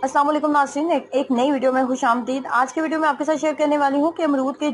अस्सलाम वालेकुम नाज़रीन, एक नई वीडियो में खुश आमदीद। आज की वीडियो में आपके साथ शेयर करने वाली हूँ कि अमरूद का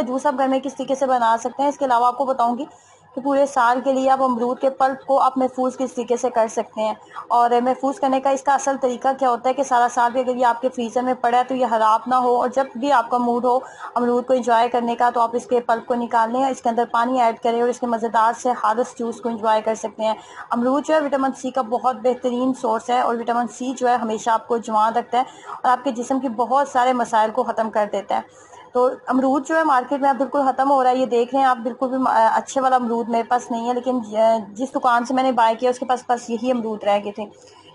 जूस आप घर में किस तरीके से बना सकते हैं। इसके अलावा आपको बताऊंगी कि पूरे साल के लिए आप अमरूद के पल्प को आप महफूज किस तरीके से कर सकते हैं, और महफूज करने का इसका असल तरीका क्या होता है कि सारा साल भी अगर ये आपके फ्रीज़र में पड़ा है तो ये ख़राब ना हो, और जब भी आपका मूड हो अमरूद को इंजॉय करने का तो आप इसके पल्प को निकाल लें, इसके अंदर पानी ऐड करें और इसके मज़ेदार से खालिस जूस को इंजॉय कर सकते हैं। अमरूद जो है विटामिन सी का बहुत बेहतरीन सोर्स है, और विटामिन सी जो है हमेशा आपको जवान रखता है और आपके जिस्म की बहुत सारे मसाइल को ख़त्म कर देता है। तो अमरूद जो है मार्केट में अब बिल्कुल ख़त्म हो रहा है, ये देख रहे हैं आप। बिल्कुल भी अच्छे वाला अमरूद मेरे पास नहीं है, लेकिन जिस दुकान से मैंने बाय किया उसके पास यही अमरूद रह गए थे।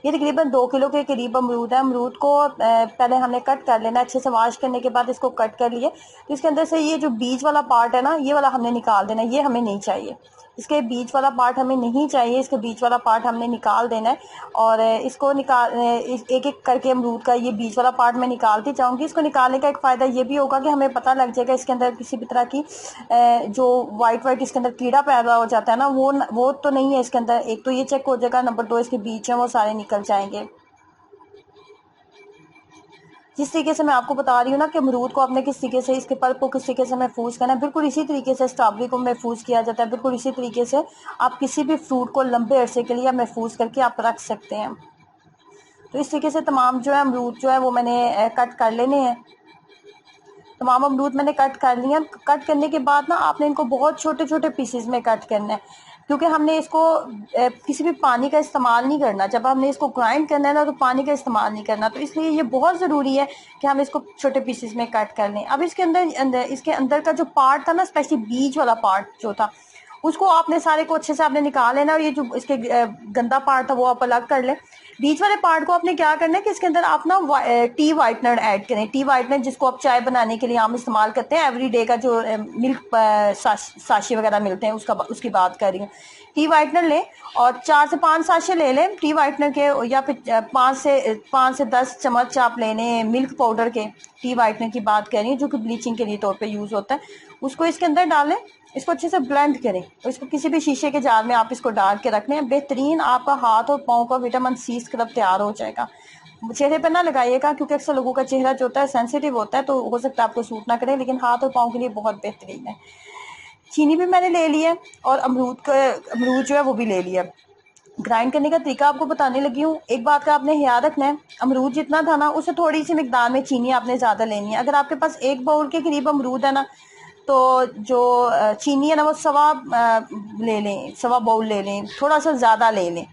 ये तकरीबन 2 किलो के करीब अमरूद है। अमरूद को पहले हमने कट कर लेना, अच्छे से वॉश करने के बाद इसको कट कर लिए तो इसके अंदर से ये जो बीज वाला पार्ट है ना, ये वाला हमने निकाल देना, ये हमें नहीं चाहिए। इसके बीज वाला पार्ट हमें नहीं चाहिए, इसके बीज वाला पार्ट हमने निकाल देना है। और इसको एक एक करके अमरूद का ये बीज वाला पार्ट मैं निकालती जाऊंगी। इसको निकालने का एक फ़ायदा ये भी होगा कि हमें पता लग जाएगा इसके अंदर किसी भी तरह की जो वाइट इसके अंदर कीड़ा पैदा हो जाता है ना, वो तो नहीं है इसके अंदर। एक तो ये चेक हो जाएगा, नंबर 2 इसके बीज हैं वो सारे निकल जाएंगे। जिस तरीके से मैं आपको बता रही हूँ ना कि अमरूद को आपने किस तरीके से इसके पल्प को किस तरीके से महफूज करना है, बिल्कुल इसी तरीके से स्ट्रॉबेरी को महफूज किया जाता है। बिल्कुल इसी तरीके से आप किसी भी फ्रूट को लंबे अरसे के लिए महफूज करके आप रख सकते हैं। तो इस तरीके से तमाम जो है अमरूद जो है वो मैंने कट कर लेने हैं। तमाम अमरूद मैंने कट कर लिया। कट करने के बाद ना आपने इनको बहुत छोटे छोटे पीसेस में कट करना है, क्योंकि हमने इसको किसी भी पानी का इस्तेमाल नहीं करना। जब हमने इसको ग्राइंड करना है ना तो पानी का इस्तेमाल नहीं करना, तो इसलिए ये बहुत ज़रूरी है कि हम इसको छोटे पीसेस में कट कर लें। अब इसके अंदर का जो पार्ट था ना, स्पेशली बीज वाला पार्ट जो था, उसको आपने सारे को अच्छे से आपने निकाल लेना, और ये जो इसके गंदा पार्ट था वो आप अलग कर लें। बीच वाले पार्ट को आपने क्या करना है कि इसके अंदर आप ना टी वाइटनर ऐड करें। टी वाइटनर जिसको आप चाय बनाने के लिए आम इस्तेमाल करते हैं, एवरीडे का जो मिल्क साशे वगैरह मिलते हैं उसकी बात कर रही हूँ। टी वाइटनर लें और 4 से 5 साशे ले लें टी वाइटनर के, या फिर 5 से 10 चम्मच आप लेने मिल्क पाउडर के। टी वाइटनर की बात कर रही हूँ जो कि ब्लीचिंग के लिए तौर पे यूज़ होता है। उसको इसके अंदर डालें, इसको अच्छे से ब्लेंड करें और इसको किसी भी शीशे के जार में आप इसको डाल के रखने हैं। बेहतरीन आपका हाथ और पाँव का विटामिन सी स्क्रब तैयार हो जाएगा। चेहरे पर ना लगाइएगा, क्योंकि अक्सर लोगों का चेहरा जो होता है सेंसिटिव होता है, तो हो सकता है आपको सूट ना करे, लेकिन हाथ और पाँव के लिए बहुत बेहतरीन है। चीनी भी मैंने ले लिया और अमरूद जो है वो भी ले लिया। ग्राइंड करने का तरीका आपको बताने लगी हूँ। एक बात का आपने ख्याल रखना है, अमरूद जितना था ना उससे थोड़ी सी मिकदार में चीनी आपने ज़्यादा लेनी है। अगर आपके पास 1 बाउल के करीब अमरूद है ना, तो जो चीनी है ना वो ले लें, 1.25 बाउल ले लें, थोड़ा सा ज़्यादा ले लें।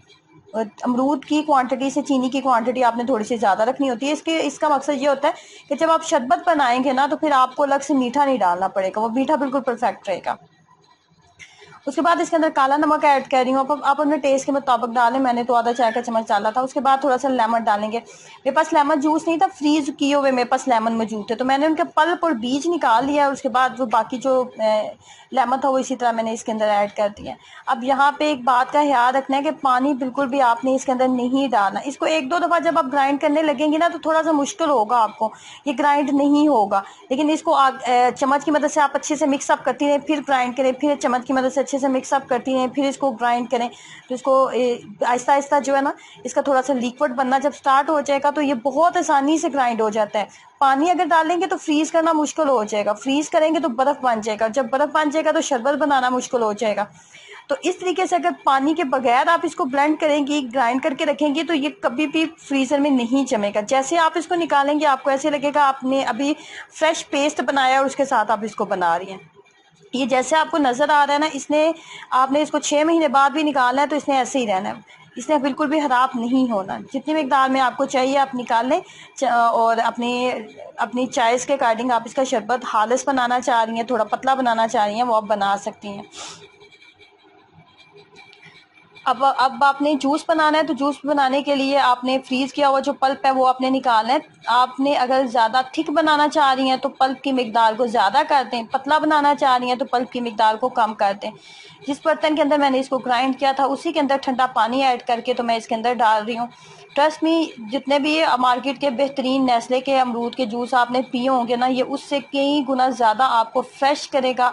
अमरूद की क्वांटिटी से चीनी की क्वांटिटी आपने थोड़ी सी ज़्यादा रखनी होती है। इसका मकसद ये होता है कि जब आप शरबत बनाएंगे ना तो फिर आपको अलग से मीठा नहीं डालना पड़ेगा, वो मीठा बिल्कुल परफेक्ट रहेगा। उसके बाद इसके अंदर काला नमक ऐड कर रही हूँ, आप अपने टेस्ट के मुताबिक डालें। मैंने तो आधा चाय का चम्मच डाला था। उसके बाद थोड़ा सा लेमन डालेंगे। मेरे पास लेमन जूस नहीं था, फ्रीज किए हुए मेरे पास लेमन मौजूद थे, तो मैंने उनके पल्प और बीज निकाल लिया। और उसके बाद जो बाकी जो लेमन था वो इसी तरह मैंने इसके अंदर ऐड कर दिया। अब यहाँ पे एक बात का ख्याल रखना है कि पानी बिल्कुल भी आपने इसके अंदर नहीं डालना। इसको 1-2 दफ़ा जब आप ग्राइंड करने लगेंगे ना तो थोड़ा सा मुश्किल होगा, आपको ये ग्राइंड नहीं होगा, लेकिन इसको चम्मच की मदद से आप अच्छे से मिक्सअप करती रहें, फिर ग्राइंड करें, फिर चम्मच की मदद से अच्छे से मिक्सअप करती रहें, फिर इसको ग्राइंड करें। तो इसको आहिस्ता आहिस्ता जो है ना इसका थोड़ा सा लिक्विड बनना जब स्टार्ट हो जाएगा तो ये बहुत आसानी से ग्राइंड हो जाता है। पानी अगर डालेंगे तो फ्रीज करना मुश्किल हो जाएगा, फ्रीज करेंगे तो बर्फ बन जाएगा, जब बर्फ बन जाएगा तो शरबत बनाना मुश्किल हो जाएगा। तो इस तरीके से अगर पानी के बगैर आप इसको ब्लेंड करेंगी, ग्राइंड करके रखेंगी, तो ये कभी भी फ्रीजर में नहीं जमेगा। जैसे आप इसको निकालेंगे आपको ऐसे लगेगा आपने अभी फ्रेश पेस्ट बनाया और उसके साथ आप इसको बना रही हैं। ये जैसे आपको नज़र आ रहा है ना, आपने इसको 6 महीने बाद भी निकालना है तो इसने ऐसे ही रहना है, इसने बिल्कुल भी ख़राब नहीं होना। जितनी मिकदार में आपको चाहिए आप निकाल लें, और अपनी चॉइस के अकॉर्डिंग आप इसका शरबत खालिस बनाना चाह रही हैं, थोड़ा पतला बनाना चाह रही हैं, वो आप बना सकती हैं। अब आपने जूस बनाना है तो जूस बनाने के लिए आपने फ्रीज किया हुआ जो पल्प है वो आपने निकालना है। आपने अगर ज़्यादा थिक बनाना चाह रही हैं तो पल्प की मिकदार को ज़्यादा कर दें, पतला बनाना चाह रही हैं तो पल्प की मिकदार को कम कर दें। जिस बर्तन के अंदर मैंने इसको ग्राइंड किया था उसी के अंदर ठंडा पानी ऐड करके तो मैं इसके अंदर डाल रही हूँ। ट्रस्ट मी, जितने भी मार्केट के बेहतरीन नेस्ले के अमरूद के जूस आपने पिए होंगे ना, ये उससे कई गुना ज़्यादा आपको फ्रेश करेगा